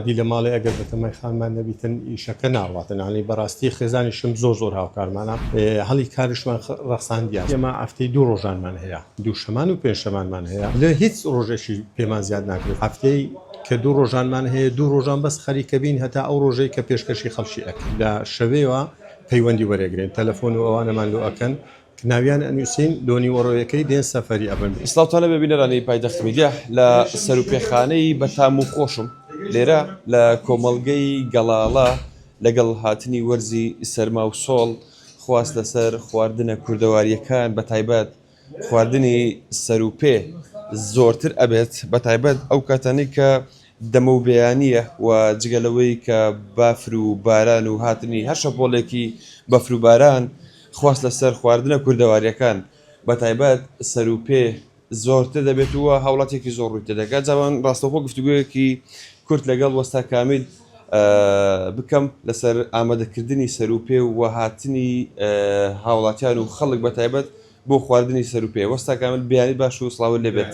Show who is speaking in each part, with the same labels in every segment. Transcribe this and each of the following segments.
Speaker 1: عادی لە ماڵی ئەگەر بەتەمای خانمان نەبیتن ئیشەکە ناڕاتن ینی بەڕاستی خێزانیشم زۆر هاوکارمانە هەڵی کارشمان ڕەخساندیان ئێمە ئەفتەی 2 ڕۆژانمان هەیە 2 شەمان و 5 شەمانمان هەیە لە هیچ ڕۆژێکی پێمان زیاد ناکرێت هەفتەی کە 2 ڕۆژانمان هەیە 2 ڕۆژان بەس خەریکە بین هەتا ئەو ڕۆژەی کە پێشکەشی خەڵکی ئەکەین لە شەوەیەوە پەیوەندی وەرەگرین تەلەفۆن و ئەوانەمان لۆ ئەکەن ناویان ئەنووسین دۆنی وەڕۆیەکەی دێن سەفەری ئەبن
Speaker 2: ئیسلااوتانە ببینەرانی پایتەخت میدیا لە سەرروپێخانەی بەتام و خۆشم لێرە لە کۆمەڵگەی گەڵاڵە لەگەڵ هاتنی وەرزی سەرما و سۆڵ خواست لەسەر خواردنە کوردەواریەکان بە تایبەت خواردنی سەرروپێ زۆرتر ئەبێت بە تایبەت ئەو کاتانەی کە دەمە و بەیانیە و جگەلەوەی کە بافر و باران و هاتنی هەر شەپۆڵێکی بەفر و باران خواست لەسەر خواردنە کوردەواریەکان بە تایبەت سەرروپێ زۆرتر دەبێتەوە هاوڵاتێکی زۆر ڕووی تێدەکات جاوان ڕاستەوخۆ گفتوگویەکی کورت لەگەڵ وەستا کامل بکەم لەسەر ئامادەکردنی سەرروپێ و هاتنی هاوڵاتیان و خەڵک بە تایبەت بۆ خواردنی سەرروپێ وەستا کامل بیانی باش و سڵاوت لێبێت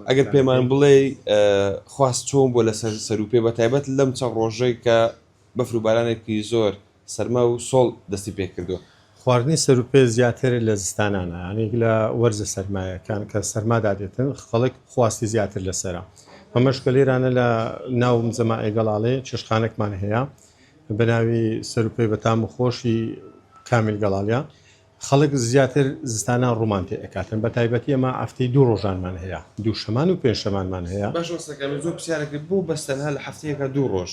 Speaker 2: ئەگەر پێمان بڵێ خواست چۆن بۆ لەسەر سەرروپێ بە تایبەت لەم چەند ڕۆژەی کە بەفر و بارانێکی زۆر سەرما و سۆڵ دەستی پێ کردووە
Speaker 1: خواردنی سەرروپێ زیاتر لە زستانانە ینی لە وەرزە سەرمایەکان کە سەرمادا دێتن خەڵک خواستی زیاتر لەسەرە ئەمەشکە لێرانە لە ناوم زەماعی گەڵاڵێ چێشخانێکمان هەیە بە ناوی سەرروپێ بەتام و خۆشی کامیل گەڵاڵیا خەڵک زیاتر زستانان ڕوومان تێ ئەکاتن بە تایبەتی ئەمە ئەفتەی 2 ڕۆژانمان هەیە 2 شەمان و 5 شەمانمان هەیە
Speaker 2: باش وەستەکەم زۆر پرسیارەکە بۆ بەستەنها لە هەفتەیەکە 2 ڕۆژ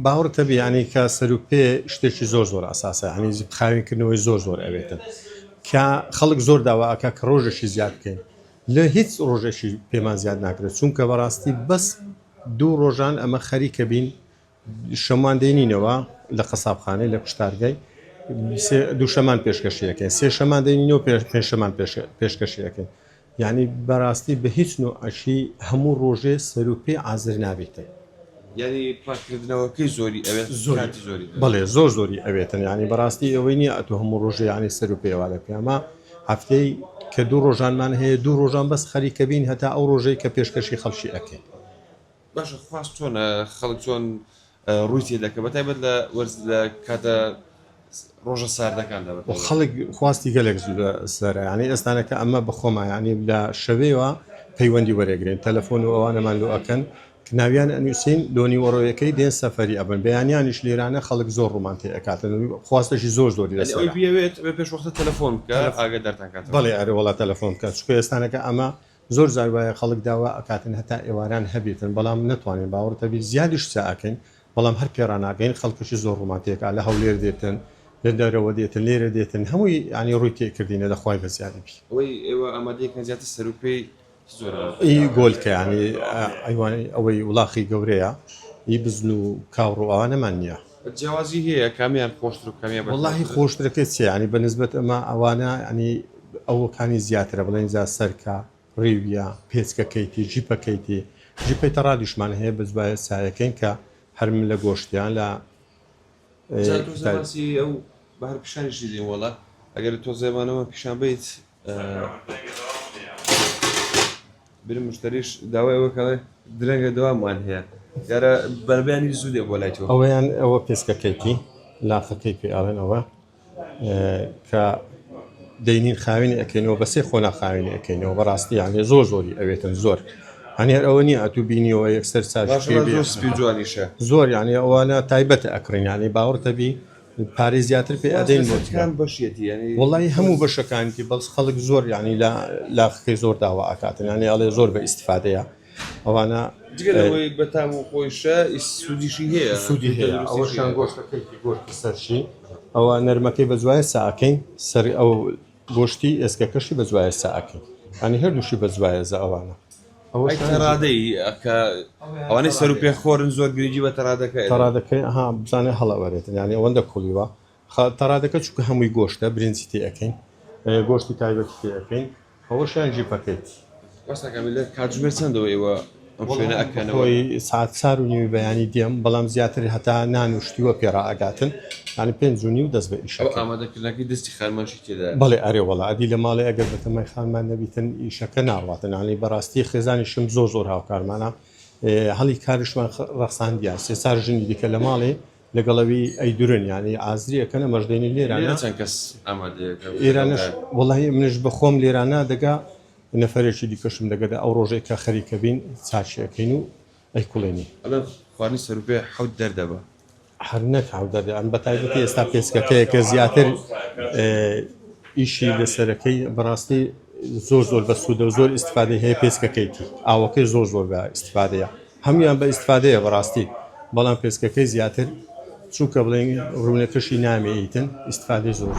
Speaker 1: باوەڕتە بیانی کە سەرروپێ شتێکی زۆر ئاساسە ینی خاوینکردنەوەی زۆر ئەوێتن کە خەڵک زۆر داواکە کە ڕۆژێکی زیاد بکەین لە هیچ ڕۆژێکی پێمان زیاد ناکرێت چونکە بەڕاستی بەس 2 ڕۆژان ئەمە خەریکە بین شەمان دێنینەوە لە قەسابخانەی لە کوشتارگای 2 شەمان پێشکەشیەکەین 3 شەمان دێنینەوە 5 شەمان پێشکەشیەکەین یعنی بەڕاستی بە هیچ نوعشی هەموو ڕۆژێ سەرروپێ ئازر نابێتن
Speaker 2: یعنی پاکردنەوەکەی زۆری ئەوێت زۆری
Speaker 1: بەڵێ زۆری ئەوێتن ینی بەڕاستی ئەوەی نییە ئەتو هەموو ڕۆژێ ینی سەرروپێوە لە پێمە هەفتەی کە 2 ڕۆژانمان هەیە 2 ڕۆژان بەس خەریکە بین هەتا ئەو ڕۆژەی کە پێشکەشی خەڵکی ئەکەین
Speaker 2: باشە خواست چۆنە خەڵک چۆن ڕووی تێدەکە بە تایبەت لە وەرز لە کاتە ڕۆژە ساردەکاندا
Speaker 1: خەڵک خواستی گەلێک سەرە ینی ئێستانەکە ئەمە بەخۆمە ینی لە شەوەیەوە پەیوەندی وەرەگرین تەلەفۆن و ئەوانەمان لۆ ئەکەن ناویان ئەنووسین دۆنی وەڕۆیەکەی دێن سەفەری ئەبن بەیانیانیش لێرانە خەڵک زۆر ڕوومان تێ ئەکاتن خواستەشی زۆری لەسەر
Speaker 2: بێت پێش وەختە تەلەفۆن بکە ئاگە دەرتانکات
Speaker 1: بەڵێ ئەرێ وڵات تەلەفۆن بکات چکە ئێستانەکە ئەمە زۆر زاروایە خەڵک داوا ئەکاتن هەتا ئێواران هەبێتن بەڵام نتوانین باوەڕتەبی زیادیش ساکەین بەڵام هەر پێڕاناگەین خەڵکشی زۆر ڕووماتێکا لە هەولێر دێتن لە دەرەوە دێتن لێرە دێتن هەمووی ینی ڕووی تێکردینە دەخوای بە زیادی
Speaker 2: ئەوەی ئێوە ئامادەیەکە زیاتر سەرروپێی
Speaker 1: گۆلکە ینی ئەیوانی ئەوەی وڵاخی گەورەیە بزن و کاوڕوانەمان نییە
Speaker 2: جیاوازی هەیە کامیان خۆشتر و کامیان
Speaker 1: وڵی خۆشترەکەی چێ ینی بەنسبەت ئەمە ئەوانە ینی ئەوەکانی زیاترە بڵێن جا سەرکە ڕێویە پێچکەکەیتی ژیپەکەیتی ژیپەی تەڕادیشمان هەیە بزوایە سایەکەین کە هەرم لە گۆشتیان لە
Speaker 2: ئەو بەهر پیشانیشی دێن وڵا ئەگەر تۆ زێمانەوە پیشان بیت برم مشتریش داوای ئەوە کەڵێ درەنگە دەوامان هەیە یارە بەربیانی زوو دێ بۆ لای تۆ
Speaker 1: ئەوەیان ئەوە پێچکەکەیتی لاخەکەی پێ ئاڵێن ئەوە کە دەینین خاوێنی ئەەکەینەوە بەسێ خۆنا خاوێنی ئەەکەینەوە بەڕاستی یانێ زۆری ئەوێتن زۆر هەنێر ئەوە نیە ئەتو بینیەوە یەکسەر
Speaker 2: جوانیشە
Speaker 1: زۆر یانێ ئەوانە تایبەتە ئەکڕین یانی باوەڕتەبی پارێ زیاتر پێ ئەدەین
Speaker 2: بەشێتی
Speaker 1: وڵی هەموو بەشەکانی بەڵس خەڵک زۆر ینی لە لاخەکەی زۆر داوا ئاکاتن ینی ئەڵێ زۆر بە ئیسفادەیە ئەوانە
Speaker 2: جگەلەوەی بەتام و خۆشە سوودیشی هەیە
Speaker 1: سوودی هەیە ئەوەشان گۆشتەکەی گۆشتی سەرشی ئەوە نەرمەکەی بەزوایە ساکەین سەر ئەو گۆشتی ئێسکەکەشی بەزوایە ساکەین ینی هەردووشی بەزوایە زە ئەوانە
Speaker 2: تەڕادەی ئەوانەی سەرروپێ خۆرن زۆر گرنگی بە
Speaker 1: تەڕادەکەی ئەها بزانێ هەڵەوەرێتن ینی ئەوەندە کوڵیوە تەڕادەکە چووکە هەمووی گۆشتە برنجی تێ ئەەکەین گۆشتی تایبەتی تێ ئەەکەین ئەوەشیان ژیپەکەیت
Speaker 2: کاتژمێر چەندەوە ئێوە
Speaker 1: ئەوی ساعت 4:30 بەیانی دێم بەڵام زیاتر هەتا نان و شتیوە پێڕ ئاگاتن ینی 5:30 دەست بە ئیش
Speaker 2: ئامادەکردنەکەی دەستی خارمانشی تێدا
Speaker 1: بەڵێ ئەرێ وڵا ئەدی لە ماڵی ئەگەر بەتەمای خانمان نەبیتن ئیشەکە ناڕاتن ینی بەڕاستی خێزانیشم زۆر هاوکارمانە هەڵی کاریشمان ڕەخساندیا سێسار ژنی دیکە لە ماڵێ لەگەڵەوی ئەیدورن یعنی ئازریەکەنە مەژدەینی لێرانە
Speaker 2: چەند کەس ئامادەیەکە
Speaker 1: ئێرانش وڵی منش بەخۆم لێرانە دەگا نەفرێکی دیکەشم دەگەدا ئەو ڕۆژێک کە خەریکە بین چاچیەکەین و ئەیکوڵێنی
Speaker 2: ئەلە خواردنی سەروپێ حەوت دەردەبە
Speaker 1: هەر نەکاودەدەیان بە تایبەتی ئێستا پێسکەکەیە کە زیاتر ئیشی لەسەرەکەی بەڕاستی زۆر بە سوودە و زۆر ئیسفادەی هەیە پێسکەکەیتی ئاوەکەی زۆر بە ئیسفادەیە هەمویان بە ئیسفادەیە بەڕاستی بەڵام پێسکەکەی زیاتر چووکە بڵێن ڕوونەکەشی نامێیتن ئیسفادەی زۆر